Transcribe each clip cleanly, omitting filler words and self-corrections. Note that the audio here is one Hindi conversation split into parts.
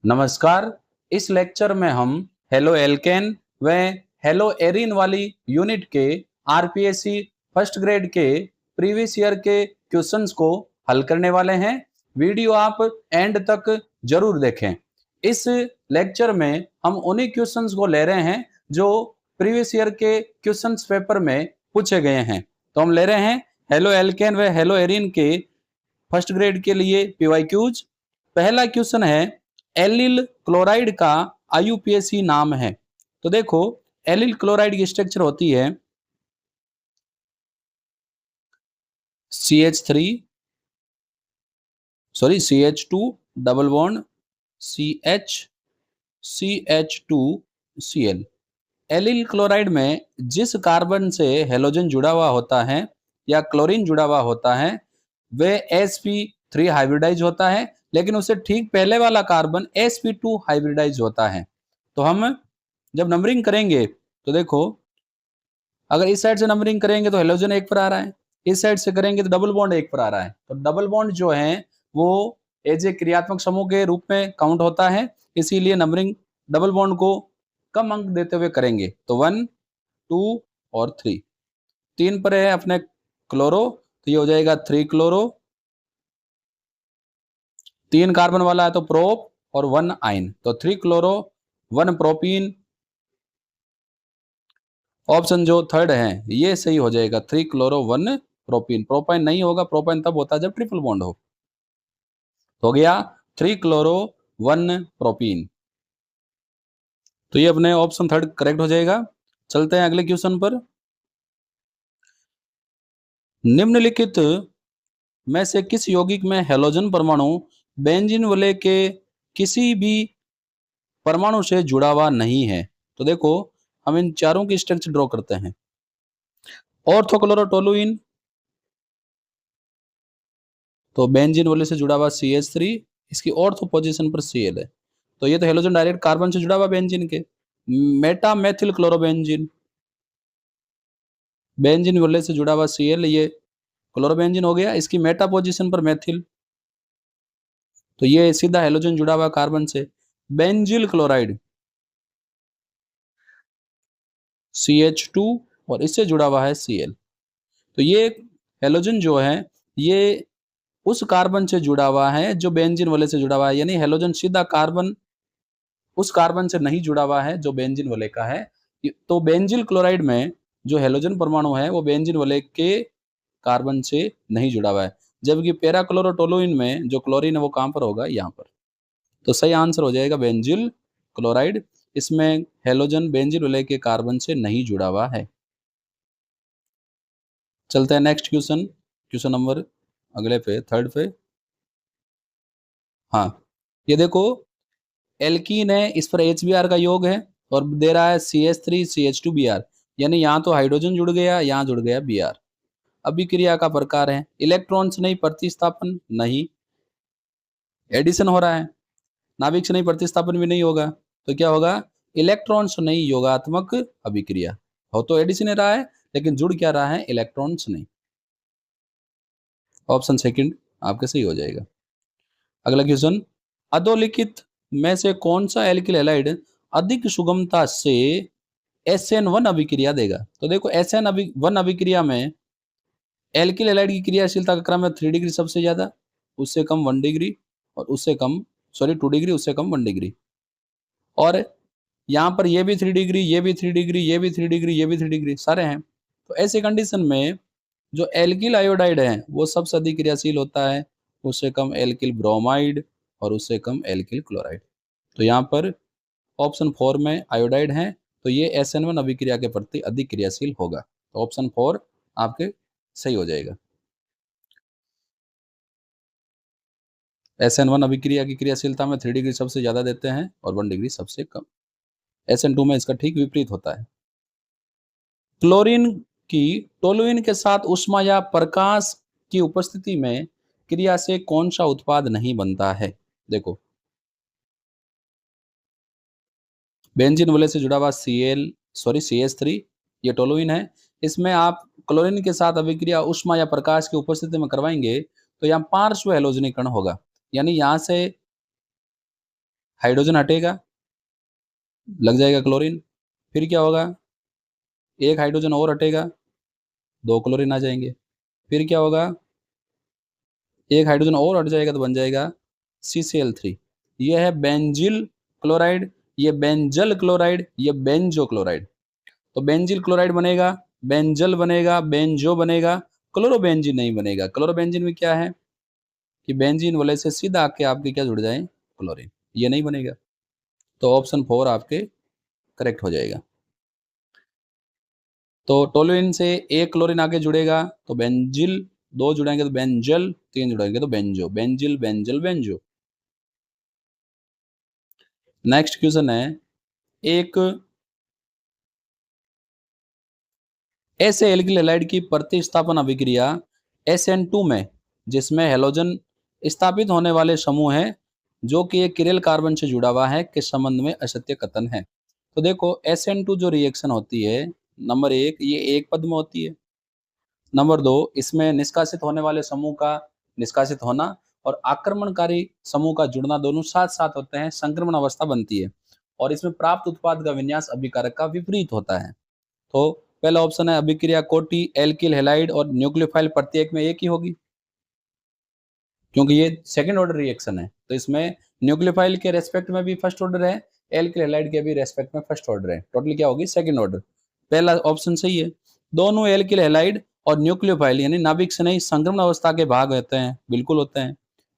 नमस्कार। इस लेक्चर में हम हेलो एल्केन व हेलो एरिन वाली यूनिट के आरपीएससी फर्स्ट ग्रेड के प्रीवियस ईयर के क्वेश्चंस को हल करने वाले हैं। वीडियो आप एंड तक जरूर देखें। इस लेक्चर में हम उन्हीं क्वेश्चंस को ले रहे हैं जो प्रीवियस ईयर के क्वेश्चंस पेपर में पूछे गए हैं। तो हम ले रहे हैं हेलो एल्केन व हेलो एरिन के फर्स्ट ग्रेड के लिए पीवाईक्यूज। पहला क्वेश्चन है एलिल क्लोराइड का आईयूपीएसी नाम है। तो देखो एलिल क्लोराइड की स्ट्रक्चर होती है CH2 double bond CH2Cl। Allele chloride में जिस कार्बन से हेलोजन जुड़ा हुआ होता है या क्लोरीन जुड़ा हुआ होता है वे sp3 हाइब्रिडाइज होता है, लेकिन उससे ठीक पहले वाला कार्बन sp2 हाइब्रिडाइज होता है। तो हम जब नंबरिंग करेंगे तो देखो, अगर इस साइड से नंबरिंग करेंगे तो हेलोजन 1 पर आ रहा है, इस साइड से करेंगे तो डबल बॉन्ड 1 पर आ रहा है। तो डबल बॉन्ड जो है वो एज ए क्रियात्मक समूह के रूप में काउंट होता है, इसीलिए नंबरिंग डबल बॉन्ड को कम अंक देते हुए करेंगे। तो 1 2 और 3, 3 पर है अपने क्लोरो, तो ये हो जाएगा 3 क्लोरो। 3 कार्बन वाला है तो प्रोप और 1 आइन, तो 3 क्लोरो 1 प्रोपीन। ऑप्शन जो थर्ड है ये सही हो जाएगा, 3 क्लोरो 1 प्रोपीन। प्रोपाइन नहीं होगा, प्रोपाइन तब होता है जब ट्रिपल बॉन्ड हो गया 3 क्लोरो 1 प्रोपीन। तो ये अपने ऑप्शन थर्ड करेक्ट हो जाएगा। चलते हैं अगले क्वेश्चन पर। निम्नलिखित में से किस यौगिक में हेलोजन परमाणु बेंजीन वलय के किसी भी परमाणु से जुड़ा हुआ नहीं है? तो देखो हम इन चारों की स्ट्रक्चर ड्रॉ करते हैं। ऑर्थोक्लोरोटोलुइन तो बेंजीन वलय से जुड़ा हुआ CH3, इसकी ऑर्थो पोजीशन पर Cl है, तो ये तो हेलोजन डायरेक्ट कार्बन से जुड़ा हुआ बेंजीन के। मेटा मेथिल क्लोरोबेंजीन, बेंजीन वलय से जुड़ा हुआ Cl, ये क्लोरोबेंजीन हो गया, इसकी मेटा पोजीशन पर मेथिल, तो ये सीधा हेलोजन जुड़ा हुआ कार्बन से। बेंजिल क्लोराइड CH2 और इससे जुड़ा हुआ है Cl, तो ये हेलोजन जो है ये उस कार्बन से जुड़ा हुआ है जो बेंजीन वलय से जुड़ा हुआ है, यानी हेलोजन सीधा कार्बन उस कार्बन से नहीं जुड़ा हुआ है जो बेंजीन वलय का है। तो बेंजिल क्लोराइड में जो हेलोजन परमाणु है वो बेंजीन वलय के कार्बन से नहीं जुड़ा हुआ है, जबकि पैराक्लोरोटोलुइन में जो क्लोरीन है वो कहां पर होगा, यहाँ पर। तो सही आंसर हो जाएगा बेंजिल क्लोराइड, इसमें हेलोजन बेंजीन वलय के कार्बन से नहीं जुड़ा हुआ है। चलते हैं नेक्स्ट क्वेश्चन, क्वेश्चन नंबर अगले पे थर्ड पे। हाँ ये देखो एल्कीन है, इस पर HBr का योग है और दे रहा है CH3CH2Br, यानी यहाँ तो हाइड्रोजन जुड़ गया, यहाँ जुड़ गया Br। अभिक्रिया का प्रकार है इलेक्ट्रॉन से नहीं, प्रतिस्थापन नहीं, एडिशन हो रहा है, नाभिक से नहीं, प्रतिस्थापन भी नहीं होगा, तो क्या होगा, इलेक्ट्रॉन से नहीं, योगात्मक अभिक्रिया। हो तो एडिशन रहा है लेकिन जुड़ क्या रहा है, इलेक्ट्रॉन से नहीं। ऑप्शन सेकंड आपके सही हो जाएगा। अगला क्वेश्चन, अधोलिखित में से कौन सा एल्किल हैलाइड अधिक सुगमता से SN1 अभिक्रिया देगा? तो देखो SN1 अभिक्रिया में एल्किल हैलाइड की क्रियाशीलता का क्रम है 3 डिग्री सबसे ज्यादा, उससे कम 1 डिग्री और उससे कम 2 डिग्री, उससे कम 1 डिग्री। और यहाँ पर ये भी 3 डिग्री, ये भी 3 डिग्री, ये भी 3 डिग्री, ये भी 3 डिग्री, सारे हैं। तो ऐसे कंडीशन में जो एल्किल आयोडाइड है वो सबसे अधिक क्रियाशील होता है, उससे कम एल्किल ब्रोमाइड और उससे कम एल्किल क्लोराइड। तो यहाँ पर ऑप्शन 4 में आयोडाइड है, तो ये SN1 अभिक्रिया के प्रति अधिक क्रियाशील होगा, तो ऑप्शन 4 आपके सही हो जाएगा। SN1 अभिक्रिया की क्रियाशीलता में 3 डिग्री सबसे ज्यादा देते हैं और 1 डिग्री सबसे कम। SN2 में इसका ठीक विपरीत होता है। क्लोरीन की टोलुइन के साथ ऊष्मा या प्रकाश की उपस्थिति में क्रिया से कौन सा उत्पाद नहीं बनता है? देखो बेंजीन वलय से जुड़ा हुआ CH3 ये टोलुइन है, इसमें आप क्लोरीन के साथ अभिक्रिया ऊष्मा या प्रकाश की उपस्थिति में करवाएंगे तो यहाँ पार्श्व हेलोजनीकरण होगा, यानी यहाँ से हाइड्रोजन हटेगा, लग जाएगा क्लोरीन। फिर क्या होगा, एक हाइड्रोजन और हटेगा, 2 क्लोरीन आ जाएंगे। फिर क्या होगा, एक हाइड्रोजन और हट जाएगा तो बन जाएगा CCl3। ये है बेंजिल क्लोराइड, ये बेंजल क्लोराइड, ये बेंजो क्लोराइड। तो बेंजिल क्लोराइड बनेगा, बेंजल बनेगा, बेंजो बनेगा, क्लोरोबेंजीन नहीं बनेगा। क्लोरोबेंजीन में क्या है कि बेंजीन वाले से सीधा आके आपके क्या जुड़ जाए, क्लोरीन, ये नहीं बनेगा। तो ऑप्शन 4 आपके करेक्ट हो जाएगा। तो टोलुइन से एक क्लोरीन आके जुड़ेगा तो बेंजिल, 2 जुड़ेंगे तो बेंजल, 3 जुड़ेंगे तो benzo, benzil benzal benzo. Next question है, एक ऐसे एल्किल हैलाइड की प्रतिस्थापन अभिक्रिया SN2 में जिसमें हेलोजन स्थापित होने वाले समूह है जो कि एक किरेल कार्बन से जुड़ा हुआ है के संबंध में असत्य कथन है। तो देखो SN2 जो रिएक्शन होती है, नंबर 1 ये एक पद में होती है। नंबर 2 इसमें निष्कासित होने वाले समूह का निष्कासित होना और आक्रमणकारी समूह का जुड़ना दोनों साथ साथ होते हैं, संक्रमण अवस्था बनती है। और इसमें प्राप्त उत्पाद का विन्यास अभिकारक का विपरीत होता है। तो पहला ऑप्शन है अभिक्रिया कोटि एल्किल हैलाइड और न्यूक्लियोफाइल प्रत्येक में एक ही होगी, क्योंकि ये सेकंड ऑर्डर रिएक्शन है। तो इसमें न्यूक्लियोफाइल के रेस्पेक्ट में भी फर्स्ट ऑर्डर है, एल्किल हैलाइड के भी रेस्पेक्ट में फर्स्ट ऑर्डर है। टोटल क्या होगी, सेकंड ऑर्डर। पहला ऑप्शन सही है। दोनों एल्किल हैलाइड और न्यूक्लियोफाइल यानी नाभिक से नहीं संक्रमण अवस्था के भाग होते हैं, बिल्कुल होते हैं।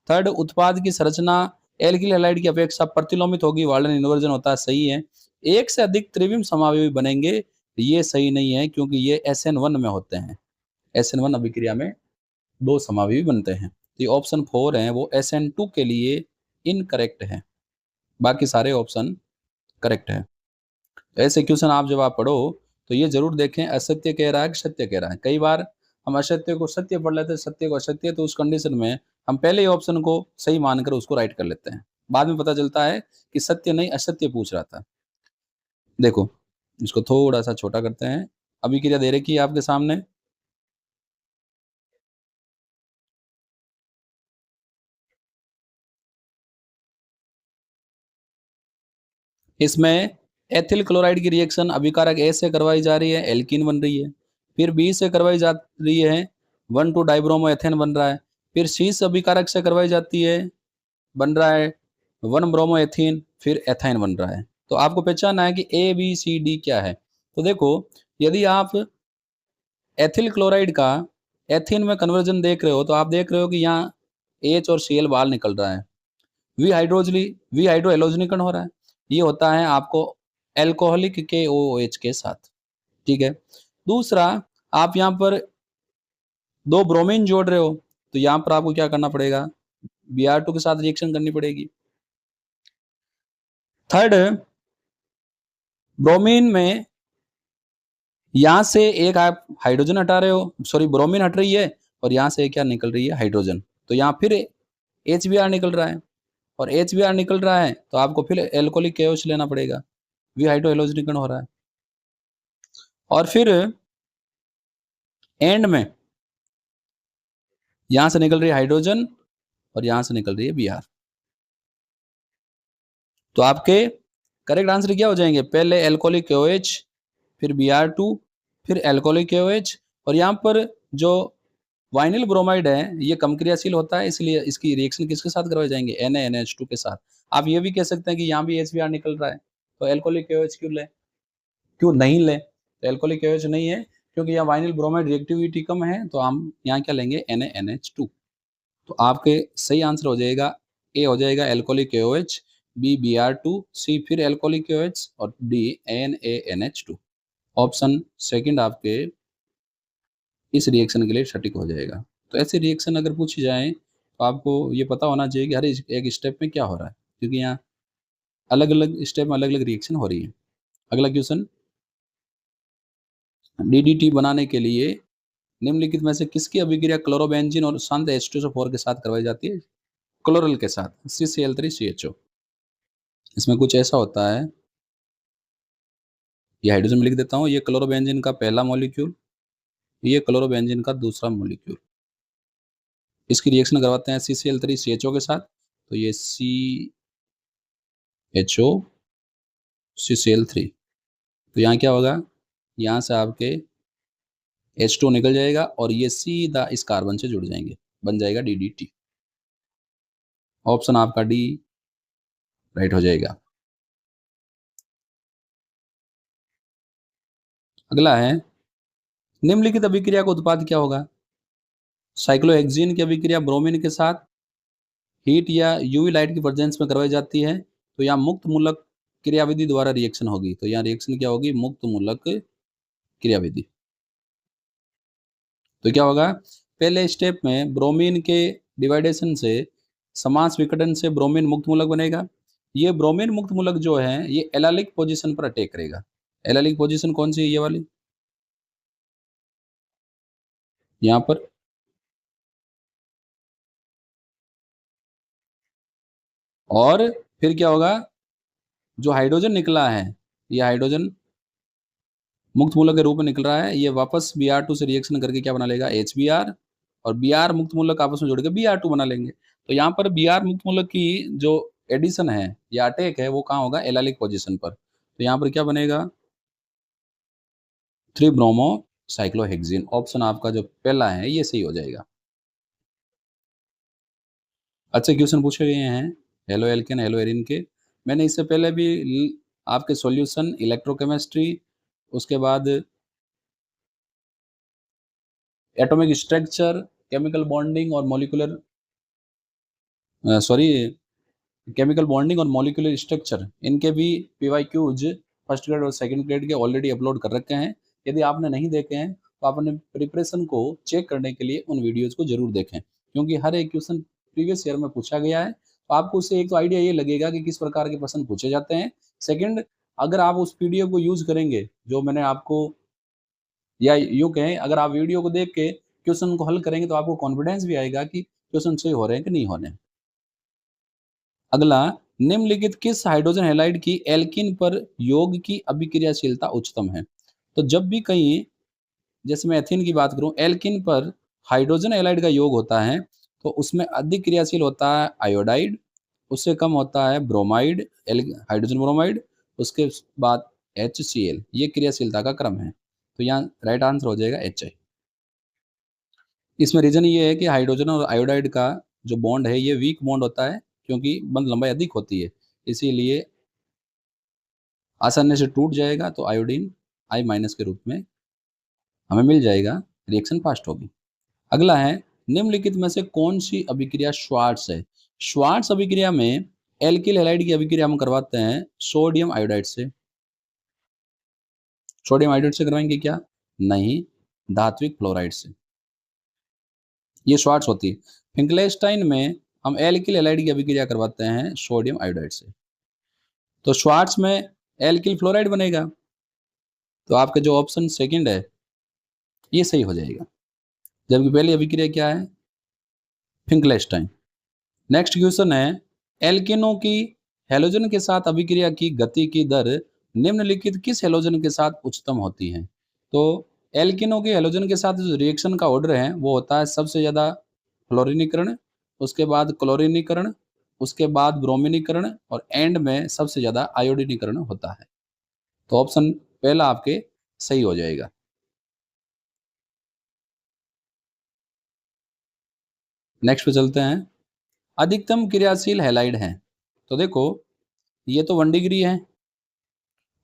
थर्ड, उत्पाद की संरचना एल्किल हैलाइड की अपेक्षा प्रतिलोमित होगी, वार्डन इन्वर्जन होता है, सही है। एक से अधिक त्रिविम समावयवी बनेंगे, ये सही नहीं है क्योंकि ये SN1 में होते हैं। SN1 अभिक्रिया में 2 समावयवी बनते हैं। तो ये ऑप्शन 4 है वो SN2 के लिए इनकरेक्ट है, बाकी सारे ऑप्शन करेक्ट है। तो ऐसे क्वेश्चन आप जब आप पढ़ो तो ये जरूर देखें असत्य कह रहा है कि सत्य कह रहा है। कई बार हम असत्य को सत्य पढ़ लेते हैं, सत्य को असत्य, तो उस कंडीशन में हम पहले ही ऑप्शन को सही मानकर उसको राइट कर लेते हैं, बाद में पता चलता है कि सत्य नहीं असत्य पूछ रहा था। देखो इसको थोड़ा सा छोटा करते हैं, अभिक्रिया दे रखी है आपके सामने। इसमें एथिल क्लोराइड की रिएक्शन अभिकारक ए से करवाई जा रही है, एल्कीन बन रही है। फिर बी से करवाई जा रही है, 1,2 डाइब्रोमो एथेन बन रहा है। फिर सी से अभिकारक से करवाई जाती है, बन रहा है 1 ब्रोमो एथीन, फिर एथाइन बन रहा है। तो आपको पहचानना है कि ए बी सी डी क्या है। तो देखो यदि आप एथिल क्लोराइड का एथीन में कन्वर्जन देख रहे हो तो आप देख रहे हो कि यहाँ H और Cl बाहर निकल रहा है, वी हाइड्रो एलोजनीकरण हो रहा है। ये होता है आपको एल्कोहलिक KOH के साथ, ठीक है। दूसरा, आप यहाँ पर 2 ब्रोमीन जोड़ रहे हो तो यहाँ पर आपको क्या करना पड़ेगा, Br2 के साथ रिएक्शन करनी पड़ेगी। थर्ड, ब्रोमीन में यहाँ से एक आप हाइड्रोजन हटा रहे हो, सॉरी ब्रोमीन हट रही है और यहाँ से क्या निकल रही है, हाइड्रोजन। तो यहाँ फिर HBr निकल रहा है और HBr निकल रहा है तो आपको फिर एल्कोहलिक KOH लेना पड़ेगा, वी हाइड्रो एलोजनीकरण हो रहा है। और फिर एंड में यहां से निकल रही है हाइड्रोजन और यहां से निकल रही है Br। तो आपके करेक्ट आंसर क्या हो जाएंगे, पहले एल्कोहलिक KOH, फिर Br2, फिर एल्कोहलिक KOH। और यहाँ पर जो वाइनिल ब्रोमाइड है ये कम क्रियाशील होता है, इसलिए इसकी रिएक्शन किसके साथ करवाए जाएंगे, NaNH2 के साथ। आप ये भी कह सकते हैं कि यहाँ भी HBr निकल रहा है तो एल्कोहलिक KOH क्यों ले, क्यों नहीं ले, तो एल्कोहलिक KOH नहीं है क्योंकि यहाँ वाइनिल ब्रोमाइड रिएक्टिविटी कम है, तो हम यहाँ क्या लेंगे, NaNH2। तो आपके सही आंसर हो जाएगा, ए हो जाएगा एल्कोहलिक KOH, बी Br2, सी फिर एल्कोहलिक KOH और डी NaNH2। ऑप्शन सेकंड आपके इस रिएक्शन के लिए सटीक हो जाएगा। तो ऐसी रिएक्शन अगर पूछी जाए तो आपको ये पता होना चाहिए कि हर एक स्टेप में क्या हो रहा है, क्योंकि यहाँ अलग अलग स्टेप में अलग अलग रिएक्शन हो रही है। अगला क्वेश्चन, DDT बनाने के लिए निम्नलिखित में से किसकी अभिक्रिया क्लोरोबेंजीन और शांत H2SO4 के साथ करवाई जाती है, क्लोरल के साथ, CCl3CHO। इसमें कुछ ऐसा होता है, ये हाइड्रोजन में लिख देता हूँ, ये क्लोरोबेंजीन का पहला मॉलिक्यूल, ये क्लोरोबेंजीन का दूसरा मॉलिक्यूल। इसकी रिएक्शन करवाते हैं CCl3CHO के साथ, तो ये HOCCl3। तो यहाँ क्या होगा, यहाँ से आपके H2 निकल जाएगा और ये सीधा इस कार्बन से जुड़ जाएंगे, बन जाएगा DDT। ऑप्शन आपका डी राइट हो जाएगा। अगला है, निम्नलिखित अभिक्रिया का उत्पाद क्या होगा? साइक्लोहेक्सीन की अभिक्रिया ब्रोमीन के साथ हीट या यूवी लाइट की प्रेजेंस में करवाई जाती है, तो यहाँ मुक्त मूलक क्रियाविधि द्वारा रिएक्शन होगी। तो यहाँ रिएक्शन क्या होगी? मुक्त मूलक क्रियाविधि। तो क्या होगा, पहले स्टेप में ब्रोमीन के डिवाइडेशन से, समास विघटन से ब्रोमीन मुक्त मूलक बनेगा। ये ब्रोमीन मुक्त मूलक जो है ये एलालिक पोजीशन पर अटैक करेगा। एलालिक पोजीशन कौन सी है? ये वाली, यहाँ पर। और फिर क्या होगा, जो हाइड्रोजन निकला है, ये हाइड्रोजन मुक्त मूलक के रूप में निकल रहा है, ये वापस Br2 से रिएक्शन करके क्या बना लेगा? HBr, और Br मुक्त मूलक आपस में जोड़ के Br2 बना लेंगे। तो यहाँ पर Br मुक्त मूलक की जो एडिशन है या अटैक है वो कहाँ होगा? एलालिक पोजीशन पर। तो यहाँ पर क्या बनेगा? 3 ब्रोमो साइक्लोहेक्सीन। ऑप्शन आपका जो पहला है ये सही हो जाएगा। अच्छे क्वेश्चन पूछे गए हैं हेलो एल्केन हेलो एरिन के। मैंने इससे पहले भी आपके सॉल्यूशन, इलेक्ट्रोकेमिस्ट्री, उसके बाद एटॉमिक स्ट्रक्चर, केमिकल बॉन्डिंग और मॉलिक्यूलर सॉरी केमिकल बॉन्डिंग और मॉलिक्यूलर स्ट्रक्चर, इनके भी PYQs फर्स्ट ग्रेड और सेकंड ग्रेड के ऑलरेडी अपलोड कर रखे हैं। यदि आपने नहीं देखे हैं तो आप अपने प्रिपरेशन को चेक करने के लिए उन वीडियोज़ को जरूर देखें, क्योंकि हर एक क्वेश्चन प्रीवियस ईयर में पूछा गया है। तो आपको उससे एक तो आइडिया ये लगेगा कि किस प्रकार के प्रश्न पूछे जाते हैं। सेकेंड, अगर आप उस PDF को यूज़ करेंगे जो मैंने आपको, या यूँ कहें अगर आप वीडियो को देख के क्वेश्चन को हल करेंगे तो आपको कॉन्फिडेंस भी आएगा कि क्वेश्चन सही हो रहे हैं कि नहीं हो रहे हैं। अगला, निम्नलिखित किस हाइड्रोजन हैलाइड की एल्कीन पर योग की अभिक्रियाशीलता उच्चतम है? तो जब भी कहीं, जैसे मैं एथीन की बात करूं, एल्कीन पर हाइड्रोजन हैलाइड का योग होता है तो उसमें अधिक क्रियाशील होता है आयोडाइड, उससे कम होता है ब्रोमाइड, हाइड्रोजन ब्रोमाइड, उसके बाद HCl। ये क्रियाशीलता का क्रम है। तो यहाँ राइट आंसर हो जाएगा HI। इसमें रीजन ये है कि हाइड्रोजन और आयोडाइड का जो बॉन्ड है ये वीक बॉन्ड होता है, क्योंकि बंध लंबाई अधिक होती है, इसीलिए आसानी से टूट जाएगा। तो आयोडीन I- के रूप में हमें मिल जाएगा, रिएक्शन फास्ट होगी। अगला है, निम्नलिखित में से कौन सी अभिक्रिया श्वार्ट्ज है? श्वार्ट्ज अभिक्रिया में एल्किल हैलाइड की अभिक्रिया हम करवाते हैं सोडियम आयोडाइड से। सोडियम आयोडाइड से करवाएंगे क्या? नहीं, धात्विक फ्लोराइड से। ये श्वार्ट्ज होती है। फिंकलेस्टाइन में हम एल्किल हैलाइड की अभिक्रिया करवाते हैं सोडियम आयोडाइड से। तो श्वार्ट्ज में एल्किल फ्लोराइड बनेगा। तो आपका जो ऑप्शन सेकंड है ये सही हो जाएगा, जबकि पहली अभिक्रिया क्या है? फिंकलेस्टाइन। नेक्स्ट क्वेश्चन है, एल्केनों की हेलोजन के साथ अभिक्रिया की गति की दर निम्नलिखित किस हेलोजन के साथ उच्चतम होती है? तो एल्केनों के हेलोजन के साथ जो रिएक्शन का ऑर्डर है वो होता है सबसे ज़्यादा फ्लोरीनीकरण, उसके बाद क्लोरीनीकरण, उसके बाद ब्रोमीनीकरण और एंड में सबसे ज़्यादा आयोडीनीकरण होता है। तो ऑप्शन पहला आपके सही हो जाएगा। नेक्स्ट पे चलते हैं, अधिकतम क्रियाशील हैलाइड हैं। तो देखो, ये तो 1 डिग्री है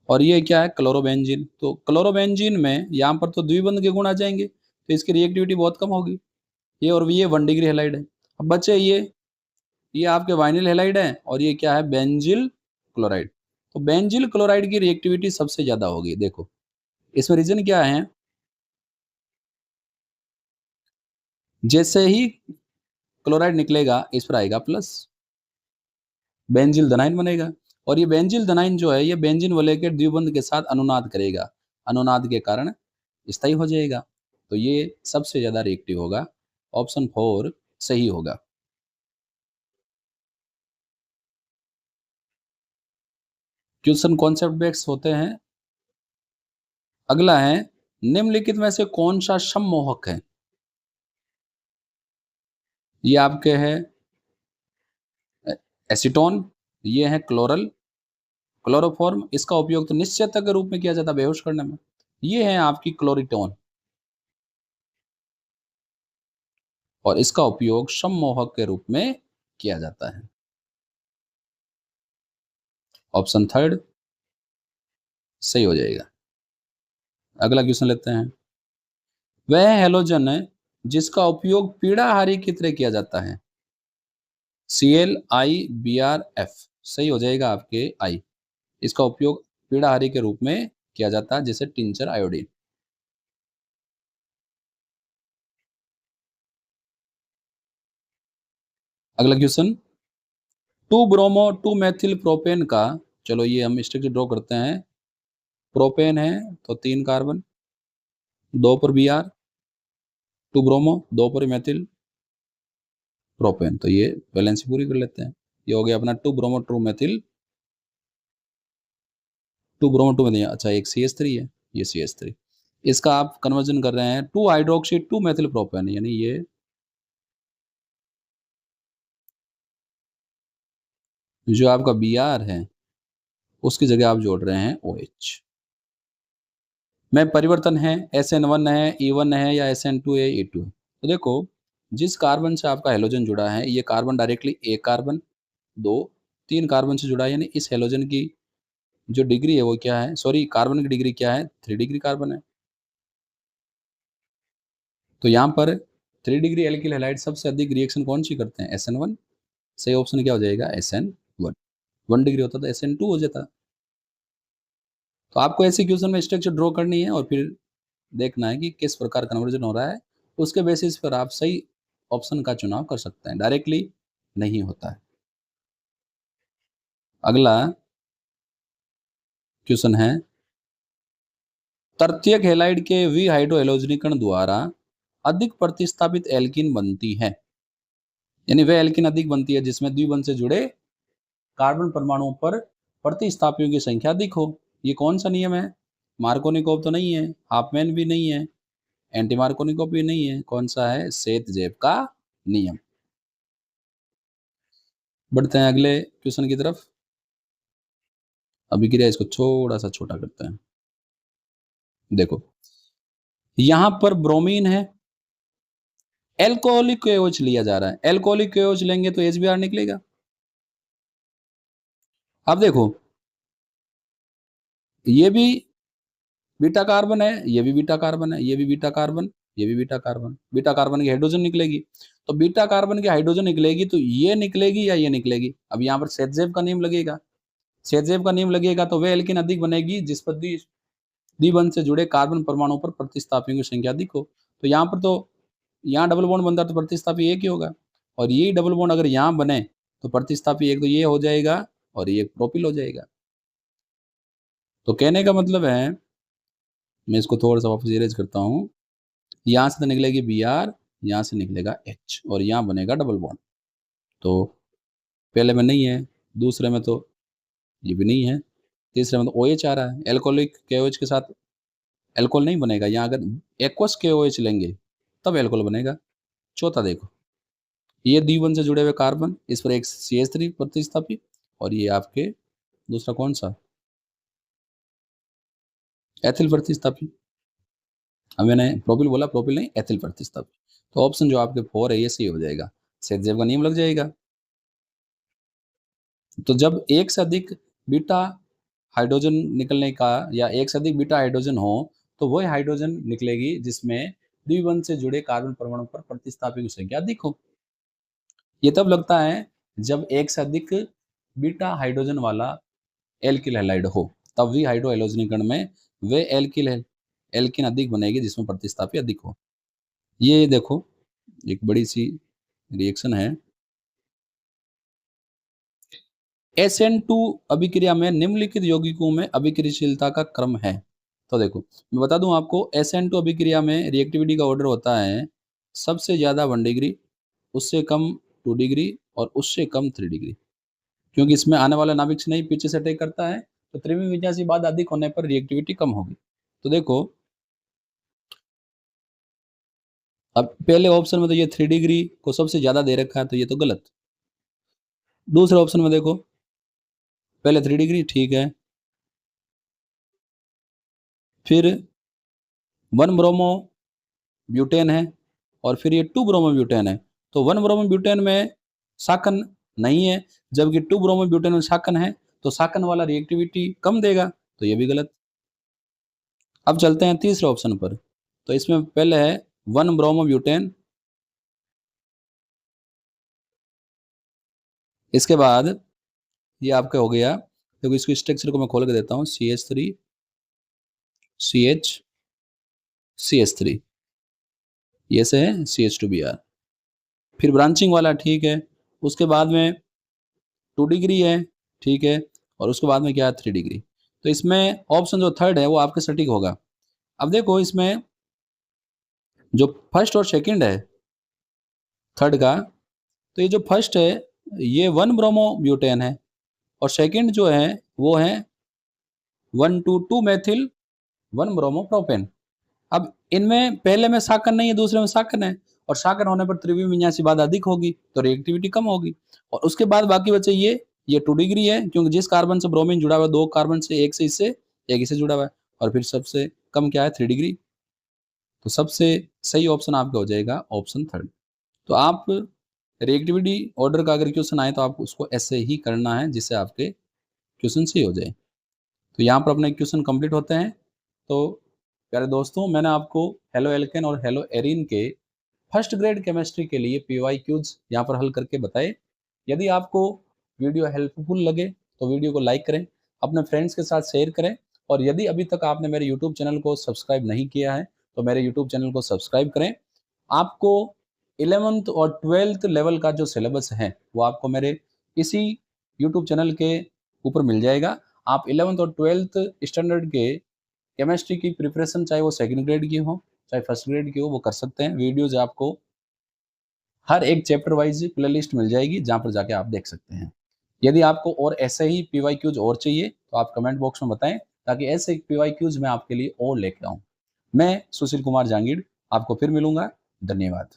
और ये क्या है? क्लोरोबेंजीन। तो क्लोरोबेंजीन में यहाँ पर तो द्विबंध के गुण आ जाएंगे, तो इसकी रिएक्टिविटी बहुत कम होगी। ये और ये 1 डिग्री हैलाइड है। अब बचे ये आपके वाइनिल हैलाइड है और ये क्या है? Benzyl chloride. तो बेंजिल क्लोराइड की रिएक्टिविटी सबसे ज्यादा होगी। देखो इसमें रीजन क्या है, जैसे ही क्लोराइड निकलेगा इस पर आएगा प्लस, बेंजिल धनाइन बनेगा। और ये बेंजिल धनाइन जो है ये बेंजीन वलय के द्विबंध के साथ अनुनाद करेगा, अनुनाद के कारण स्थायी हो जाएगा। तो ये सबसे ज्यादा रिएक्टिव होगा। ऑप्शन 4 सही होगा। क्वेश्चन कॉन्सेप्ट बेस्ड होते हैं। अगला है, निम्नलिखित में से कौन सा सम्मोहक है? ये आपके है एसीटोन, ये है क्लोरल, क्लोरोफॉर्म, इसका उपयोग तो निश्चेतक के रूप में किया जाता है बेहोश करने में। ये है आपकी क्लोरिटोन, और इसका उपयोग सम्मोहक के रूप में किया जाता है। ऑप्शन थर्ड सही हो जाएगा। अगला क्वेश्चन लेते हैं। वह हैलोजन है जिसका उपयोग पीड़ाहारी की तरह किया जाता है। ClIBrF सही हो जाएगा आपके आई। इसका उपयोग पीड़ाहारी के रूप में किया जाता है, जैसे टिंचर आयोडीन। अगला क्वेश्चन, 2 ब्रोमो 2 मेथिल प्रोपेन का, चलो ये हम स्ट्रक्चर ड्रॉ करते हैं। प्रोपेन है तो 3 कार्बन, 2 पर Br, 2 ब्रोमो 2 पर मेथिल प्रोपेन, तो ये वैलेंसी पूरी कर लेते हैं। ये हो गया अपना 2 ब्रोमो 2 मेथिल, 2 ब्रोमो 2 मेथिल, अच्छा एक CH3 है, ये CH3। इसका आप कन्वर्जन कर रहे हैं 2 हाइड्रोक्सी 2 मेथिल प्रोपेन, यानी ये जो आपका Br है उसकी जगह आप जोड़ रहे हैं OH। में परिवर्तन है, SN1 है, E1 है, या SN2 है, E2 है। तो देखो, जिस कार्बन से आपका हेलोजन जुड़ा है, ये कार्बन डायरेक्टली एक कार्बन, 2, 3 कार्बन से जुड़ा है, यानी इस हेलोजन की जो डिग्री है वो क्या है, सॉरी कार्बन की डिग्री क्या है, 3 डिग्री कार्बन है। तो यहाँ पर 3 डिग्री एल्किल हैलाइड सबसे अधिक रिएक्शन कौन सी करते हैं, SN1। सही ऑप्शन क्या हो जाएगा, SN1। 1 डिग्री होता तो SN2 हो जाता। तो आपको ऐसे क्वेश्चन में स्ट्रक्चर ड्रॉ करनी है और फिर देखना है कि किस प्रकार कन्वर्जन हो रहा है, उसके बेसिस पर आप सही ऑप्शन का चुनाव कर सकते हैं, डायरेक्टली नहीं होता है। अगला क्वेश्चन है, तृतीयक हैलाइड के विहाइड्रोहैलोजनीकरण द्वारा अधिक प्रतिस्थापित एल्कीन बनती है, यानी वह एल्कीन अधिक बनती है जिसमें द्विबंध से जुड़े कार्बन परमाणुओं पर प्रतिस्थापियों की संख्या अधिक हो। ये कौन सा नियम है, मार्कोनिकोव तो नहीं है, हाफमैन भी नहीं है, एंटी मार्कोनिकोव भी नहीं है, कौन सा है, सेतजेव का नियम। बढ़ते हैं अगले क्वेश्चन की तरफ। अभिक्रिया इसको थोड़ा सा छोटा करते हैं। देखो, यहां पर ब्रोमीन है, एल्कोहलिक KOH लिया जा रहा है, एल्कोहलिक KOH लेंगे तो HBr निकलेगा। अब देखो, ये भी बीटा कार्बन है, ये भी बीटा कार्बन है, ये भी बीटा कार्बन, ये भी बीटा कार्बन, बीटा कार्बन की हाइड्रोजन निकलेगी। तो बीटा कार्बन की हाइड्रोजन निकलेगी तो ये निकलेगी या ये निकलेगी। अब यहाँ पर सेतजेव का नियम लगेगा, सेतजेव का नियम लगेगा तो वह एल्कीन अधिक बनेगी जिस पर द्विबंध से जुड़े कार्बन परमाणु पर प्रतिस्थापियों की संख्या अधिक हो। तो यहाँ पर तो, यहाँ डबल बॉन्ड बनता है तो प्रतिस्थापी एक ही होगा, और यही डबल बॉन्ड अगर यहाँ बने तो प्रतिस्थापी एक तो ये हो जाएगा और ये प्रोपिल हो जाएगा। तो कहने का मतलब है, मैं इसको थोड़ा सा वापस इरेज करता हूँ, यहाँ से तो निकलेगी Br, यहाँ से निकलेगा H, और यहाँ बनेगा डबल बॉन्ड। तो पहले में नहीं है, दूसरे में तो ये भी नहीं है, तीसरे में तो OH आ रहा है, एल्कोहलिक KOH के साथ एल्कोहल नहीं बनेगा। यहाँ अगर एक्वस KOH लेंगे तब एल्कोहल बनेगा। चौथा देखो, ये द्विबंध से जुड़े हुए कार्बन, इस पर एक CH3 प्रतिस्थापी, और ये आपके दूसरा कौन सा, एथिल प्रतिस्थापी। अब मैंने प्रोपिल बोला, प्रोपिल नहीं, एथिल प्रतिस्थापी। तो ऑप्शन जो आपके 4 है ये सही हो जाएगा, सेतजेव का नियम लग जाएगा। तो जब एक से अधिक बीटा हाइड्रोजन निकलने का, या एक से अधिक बीटा हाइड्रोजन हो, तो वही हाइड्रोजन निकलेगी जिसमें द्विबंध से जुड़े कार्बन परमाणु पर प्रतिस्थापी की संख्या अधिक हो। ये तब लगता है जब एक से अधिक बीटा हाइड्रोजन वाला एल्किल हैलाइड हो, तब भी हाइड्रोहैलोजनीकरण में वे एल्किन अधिक बनेगी जिसमें प्रतिस्थापी अधिक हो। ये देखो, एक बड़ी सी रिएक्शन है। SN2 अभिक्रिया में निम्नलिखित यौगिकों में अभिक्रियाशीलता का क्रम है। तो देखो, मैं बता दूं आपको, SN2 अभिक्रिया में रिएक्टिविटी का ऑर्डर होता है सबसे ज्यादा 1 डिग्री, उससे कम 2 डिग्री, और उससे कम 3 डिग्री। क्योंकि इसमें आने वाला नाभिक से नहीं पीछे से अटैक करता है, तो त्रिविम विन्यासी बाद अधिक होने पर रिएक्टिविटी कम होगी। तो देखो, अब पहले ऑप्शन में तो ये 3 डिग्री को सबसे ज्यादा दे रखा है, तो ये तो गलत। दूसरे ऑप्शन में देखो, पहले 3 डिग्री, ठीक है। फिर 1 ब्रोमो ब्यूटेन है और फिर ये 2 ब्रोमो ब्यूटेन है। तो 1 ब्रोमो ब्यूटेन में शाकन नहीं है, जबकि 2 ब्रोमो ब्यूटेन में शाकन है, तो शाकन वाला रिएक्टिविटी कम देगा, तो ये भी गलत। अब चलते हैं तीसरे ऑप्शन पर। तो इसमें पहले है 1 ब्रोमो ब्यूटेन, इसके बाद ये आपका हो गया, देखो इसको स्ट्रक्चर को मैं खोल के देता हूँ, CH3 CH CH3, ये से है CH2Br। फिर ब्रांचिंग वाला ठीक है, उसके बाद में 2 डिग्री है, ठीक है, और उसके बाद में क्या है 3 डिग्री। तो इसमें ऑप्शन जो थर्ड है वो आपके सटीक होगा। अब देखो इसमें जो फर्स्ट और सेकंड है थर्ड का, तो ये जो फर्स्ट है ये 1 ब्रोमो ब्यूटेन है और सेकंड जो है वो है 1,2,2 मेथिल 1 ब्रोमो प्रोपेन। अब इनमें पहले में शाकन नहीं है, दूसरे में शाकन है, और शाकन होने पर त्रिविम विन्यासी बाधा अधिक होगी, तो रिएक्टिविटी कम होगी। और उसके बाद बाकी बचे ये 2 डिग्री है, क्योंकि जिस कार्बन से ब्रोमीन जुड़ा हुआ है 2 कार्बन से, एक से इससे, एक इससे जुड़ा हुआ है, और फिर सबसे कम क्या है 3 डिग्री। तो सबसे सही ऑप्शन आपका हो जाएगा ऑप्शन थर्ड। तो आप रिएक्टिविटी ऑर्डर का अगर क्वेश्चन आए तो आप उसको ऐसे ही करना है जिससे आपके क्वेश्चन सही हो जाए। तो यहाँ पर अपने क्वेश्चन कंप्लीट होते हैं। तो प्यारे दोस्तों, मैंने आपको हेलो एल्केन और हेलो एरीन के फर्स्ट ग्रेड केमिस्ट्री के लिए PYQs यहाँ पर हल करके बताए। यदि आपको वीडियो हेल्पफुल लगे तो वीडियो को लाइक करें, अपने फ्रेंड्स के साथ शेयर करें, और यदि अभी तक आपने मेरे यूट्यूब चैनल को सब्सक्राइब नहीं किया है तो मेरे यूट्यूब चैनल को सब्सक्राइब करें। आपको 11th और 12th लेवल का जो सिलेबस है वो आपको मेरे इसी यूट्यूब चैनल के ऊपर मिल जाएगा। आप 11th और 12th स्टैंडर्ड के केमिस्ट्री की प्रिपरेशन, चाहे वो सेकंड ग्रेड की हो चाहे फर्स्ट ग्रेड की हो, वो कर सकते हैं। वीडियोज आपको हर एक चैप्टर वाइज प्लेलिस्ट मिल जाएगी जहाँ पर जाके आप देख सकते हैं। यदि आपको और ऐसे ही PYQs और चाहिए तो आप कमेंट बॉक्स में बताएं, ताकि ऐसे PYQs मैं आपके लिए और लेके आऊँ। मैं सुशील कुमार जांगीड़ आपको फिर मिलूंगा। धन्यवाद।